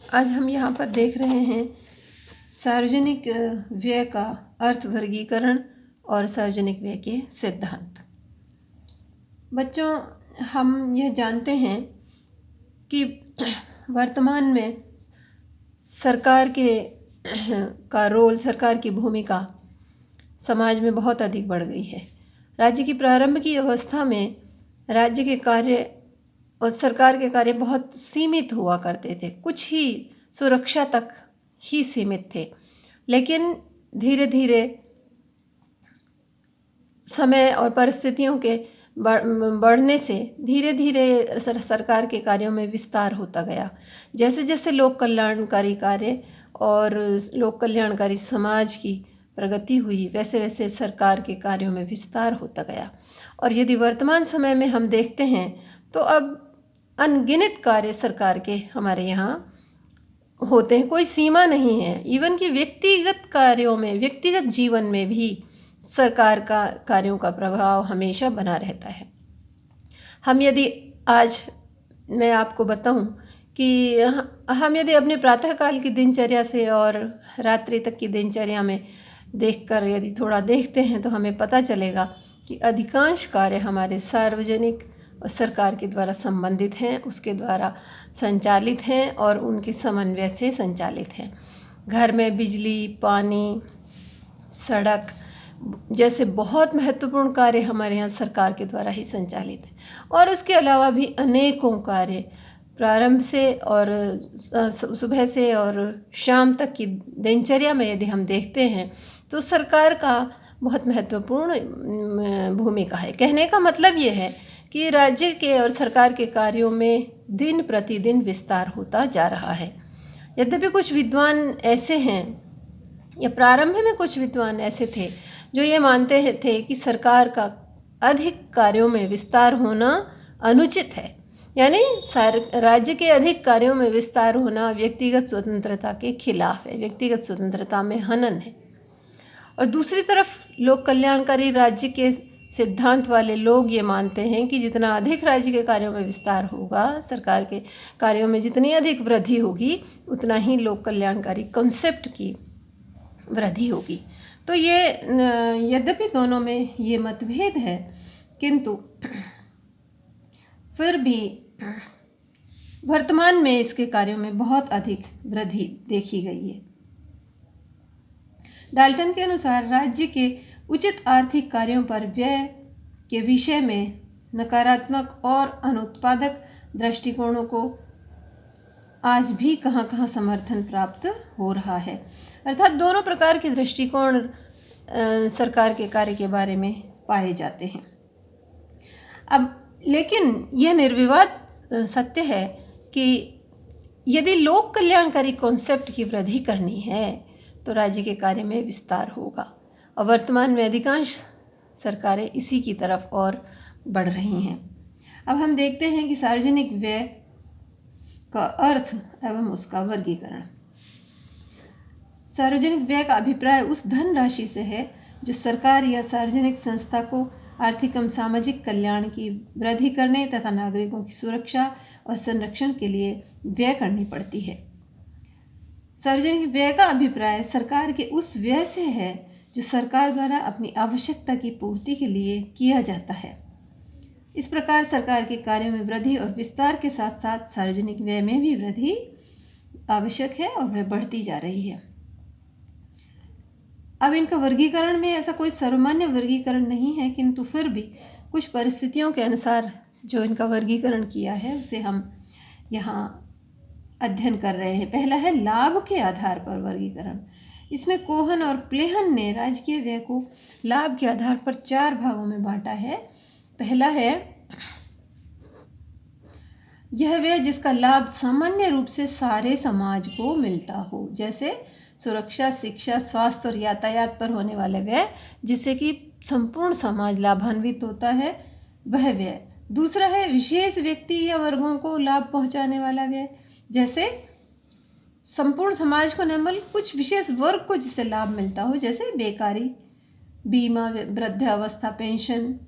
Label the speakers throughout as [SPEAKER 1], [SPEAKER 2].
[SPEAKER 1] आज हम यहाँ पर देख रहे हैं सार्वजनिक व्यय का अर्थ वर्गीकरण और सार्वजनिक व्यय के सिद्धांत। बच्चों, हम यह जानते हैं कि वर्तमान में सरकार का रोल, सरकार की भूमिका समाज में बहुत अधिक बढ़ गई है। राज्य की प्रारंभ की अवस्था में राज्य के कार्य और सरकार के कार्य बहुत सीमित हुआ करते थे, कुछ ही सुरक्षा तक ही सीमित थे। लेकिन धीरे धीरे समय और परिस्थितियों के बढ़ने से धीरे धीरे सरकार के कार्यों में विस्तार होता गया। जैसे जैसे लोक कल्याणकारी कार्य और लोक कल्याणकारी समाज की प्रगति हुई, वैसे वैसे सरकार के कार्यों में विस्तार होता गया। और यदि वर्तमान समय में हम देखते हैं तो अब अनगिनत कार्य सरकार के हमारे यहाँ होते हैं, कोई सीमा नहीं है। इवन कि व्यक्तिगत कार्यों में, व्यक्तिगत जीवन में भी सरकार का कार्यों का प्रभाव हमेशा बना रहता है। हम यदि आज मैं आपको बताऊं कि हम यदि अपने प्रातःकाल की दिनचर्या से और रात्रि तक की दिनचर्या में देखकर यदि थोड़ा देखते हैं तो हमें पता चलेगा कि अधिकांश कार्य हमारे सार्वजनिक और सरकार के द्वारा संबंधित हैं, उसके द्वारा संचालित हैं और उनके समन्वय से संचालित हैं। घर में बिजली, पानी, सड़क जैसे बहुत महत्वपूर्ण कार्य हमारे यहाँ सरकार के द्वारा ही संचालित हैं। और उसके अलावा भी अनेकों कार्य प्रारंभ से और सुबह से और शाम तक की दिनचर्या में यदि हम देखते हैं तो सरकार का बहुत महत्वपूर्ण भूमिका है। कहने का मतलब ये है कि राज्य के और सरकार के कार्यों में दिन प्रतिदिन विस्तार होता जा रहा है। यद्यपि कुछ विद्वान ऐसे हैं, या प्रारंभ में कुछ विद्वान ऐसे थे जो ये मानते थे कि सरकार का अधिक कार्यों में विस्तार होना अनुचित है, यानी राज्य के अधिक कार्यों में विस्तार होना व्यक्तिगत स्वतंत्रता के खिलाफ है, व्यक्तिगत स्वतंत्रता में हनन है। और दूसरी तरफ लोक कल्याणकारी राज्य के सिद्धांत वाले लोग ये मानते हैं कि जितना अधिक राज्य के कार्यों में विस्तार होगा, सरकार के कार्यों में जितनी अधिक वृद्धि होगी, उतना ही लोक कल्याणकारी कॉन्सेप्ट की वृद्धि होगी। तो ये यद्यपि दोनों में ये मतभेद है, किंतु फिर भी वर्तमान में इसके कार्यों में बहुत अधिक वृद्धि देखी गई है। डाल्टन के अनुसार राज्य के उचित आर्थिक कार्यों पर व्यय के विषय में नकारात्मक और अनुत्पादक दृष्टिकोणों को आज भी कहाँ समर्थन प्राप्त हो रहा है। अर्थात दोनों प्रकार के दृष्टिकोण सरकार के कार्य के बारे में पाए जाते हैं। अब लेकिन यह निर्विवाद सत्य है कि यदि लोक कल्याणकारी कॉन्सेप्ट की वृद्धि करनी है तो राज्य के कार्य में विस्तार होगा, और वर्तमान में अधिकांश सरकारें इसी की तरफ और बढ़ रही हैं। अब हम देखते हैं कि सार्वजनिक व्यय का अर्थ एवं उसका वर्गीकरण। सार्वजनिक व्यय का अभिप्राय उस धनराशि से है जो सरकार या सार्वजनिक संस्था को आर्थिक एवं सामाजिक कल्याण की वृद्धि करने तथा नागरिकों की सुरक्षा और संरक्षण के लिए व्यय करनी पड़ती है। सार्वजनिक व्यय का अभिप्राय सरकार के उस व्यय से है जो सरकार द्वारा अपनी आवश्यकता की पूर्ति के लिए किया जाता है। इस प्रकार सरकार के कार्यों में वृद्धि और विस्तार के साथ साथ सार्वजनिक व्यय में भी वृद्धि आवश्यक है और वह बढ़ती जा रही है। अब इनका वर्गीकरण में ऐसा कोई सर्वमान्य वर्गीकरण नहीं है, किंतु फिर भी कुछ परिस्थितियों के अनुसार जो इनका वर्गीकरण किया है उसे हम यहाँ अध्ययन कर रहे हैं। पहला है लाभ के आधार पर वर्गीकरण। इसमें कोहन और प्लेहन ने राजकीय व्यय को लाभ के आधार पर 4 भागों में बांटा है। पहला है यह व्यय जिसका लाभ सामान्य रूप से सारे समाज को मिलता हो, जैसे सुरक्षा, शिक्षा, स्वास्थ्य और यातायात पर होने वाले व्यय, जिससे कि संपूर्ण समाज लाभान्वित होता है, वह व्यय। दूसरा है विशेष व्यक्ति या वर्गों को लाभ पहुंचाने वाला व्यय, जैसे संपूर्ण समाज को न बल्कि कुछ विशेष वर्ग को जिससे लाभ मिलता हो, जैसे बेकारी, बीमा, वृद्धावस्था पेंशन,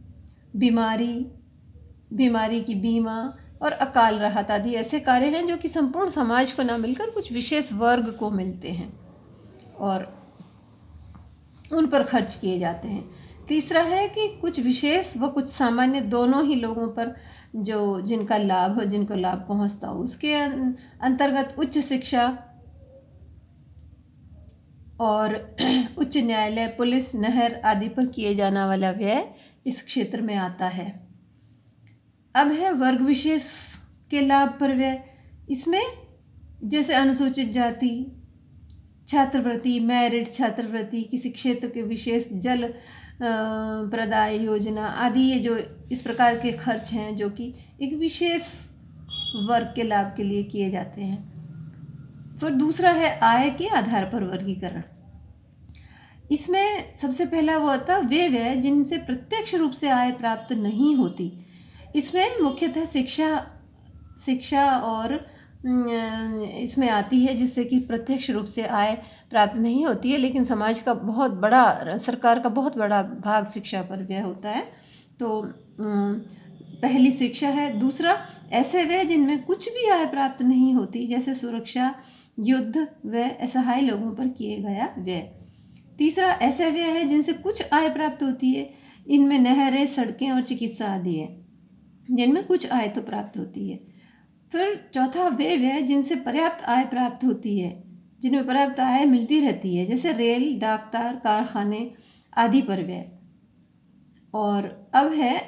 [SPEAKER 1] बीमारी की बीमा, और अकाल राहत आदि ऐसे कार्य हैं जो कि संपूर्ण समाज को ना मिलकर कुछ विशेष वर्ग को मिलते हैं और उन पर खर्च किए जाते हैं। तीसरा है कि कुछ विशेष व कुछ सामान्य दोनों ही लोगों पर जिनको लाभ पहुंचता हो, उसके अंतर्गत उच्च शिक्षा और उच्च न्यायालय, पुलिस, नहर आदि पर किए जाने वाला व्यय इस क्षेत्र में आता है। अब है वर्ग विशेष के लाभ पर व्यय। इसमें जैसे अनुसूचित जाति छात्रवृत्ति, मेरिट छात्रवृत्ति, किसी क्षेत्र के विशेष जल प्रदाय योजना आदि, ये जो इस प्रकार के खर्च हैं जो कि एक विशेष वर्ग के लाभ के लिए किए जाते हैं। फिर दूसरा है आय के आधार पर वर्गीकरण। इसमें सबसे पहला वो आता है वे व्यय जिनसे प्रत्यक्ष रूप से आय प्राप्त नहीं होती। इसमें मुख्यतः शिक्षा और इसमें आती है, जिससे कि प्रत्यक्ष रूप से आय प्राप्त नहीं होती है, लेकिन समाज का बहुत बड़ा, सरकार का बहुत बड़ा भाग शिक्षा पर व्यय होता है। तो पहली शिक्षा है। दूसरा ऐसे व्यय जिनमें कुछ भी आय प्राप्त नहीं होती, जैसे सुरक्षा, युद्ध व असहाय लोगों पर किए गया व्यय। तीसरा ऐसे व्यय है जिनसे कुछ आय प्राप्त होती है, इनमें नहरें, सड़कें और चिकित्सा आदि है, जिनमें कुछ आय तो प्राप्त होती है। फिर चौथा वे व्यय जिनसे पर्याप्त आय प्राप्त होती है, जिनमें पर्याप्त आय मिलती रहती है, जैसे रेल, डाकतार, कारखाने आदि पर व्यय। और अब है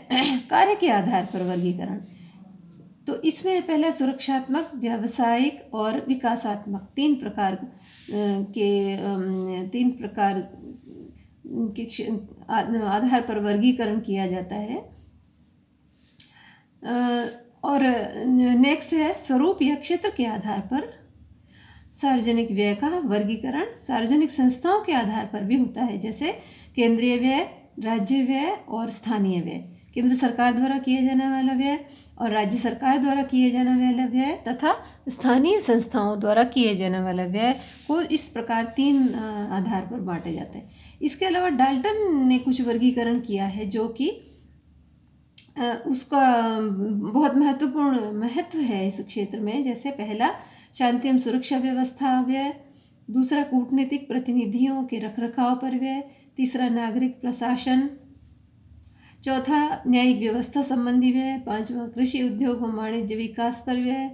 [SPEAKER 1] कार्य के आधार पर वर्गीकरण। तो इसमें पहले सुरक्षात्मक, व्यावसायिक और विकासात्मक तीन प्रकार के आधार पर वर्गीकरण किया जाता है। और नेक्स्ट है स्वरूप या क्षेत्र के आधार पर सार्वजनिक व्यय का वर्गीकरण। सार्वजनिक संस्थाओं के आधार पर भी होता है, जैसे केंद्रीय व्यय, राज्य व्यय और स्थानीय व्यय। केंद्र सरकार द्वारा किए जाने वाला व्यय और राज्य सरकार द्वारा किए जाने वाला व्यय तथा स्थानीय संस्थाओं द्वारा किए जाने वाला व्यय को इस प्रकार तीन आधार पर बांटे जाते हैं। इसके अलावा डाल्टन ने कुछ वर्गीकरण किया है जो कि उसका बहुत महत्व है इस क्षेत्र में। जैसे पहला शांति एवं सुरक्षा व्यवस्था व्यय, दूसरा कूटनीतिक प्रतिनिधियों के रखरखाव पर व्यय, तीसरा नागरिक प्रशासन, चौथा न्यायिक व्यवस्था संबंधी व्यय, पांचवा कृषि उद्योग व वाणिज्य विकास पर व्यय,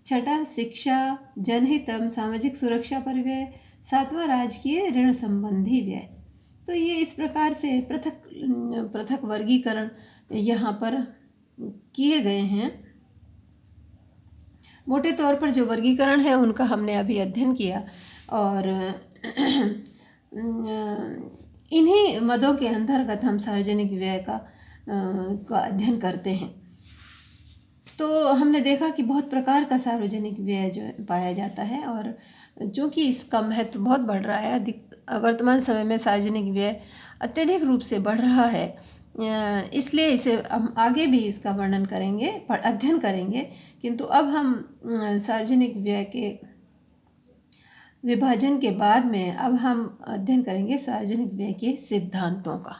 [SPEAKER 1] छठा शिक्षा, जनहित एवं सामाजिक सुरक्षा पर व्यय, सातवां राजकीय ऋण संबंधी व्यय। तो ये इस प्रकार से पृथक वर्गीकरण यहाँ पर किए गए हैं। मोटे तौर पर जो वर्गीकरण है उनका हमने अभी अध्ययन किया और इन्हीं मदों के अंतर्गत हम सार्वजनिक व्यय का अध्ययन करते हैं। तो हमने देखा कि बहुत प्रकार का सार्वजनिक व्यय जो पाया जाता है और चूँकि इसका महत्व बहुत बढ़ रहा है, वर्तमान समय में सार्वजनिक व्यय अत्यधिक रूप से बढ़ रहा है, इसलिए इसे हम आगे भी इसका वर्णन करेंगे, अध्ययन करेंगे। किंतु अब हम सार्वजनिक व्यय के विभाजन के बाद में अब हम अध्ययन करेंगे सार्वजनिक व्यय के सिद्धांतों का।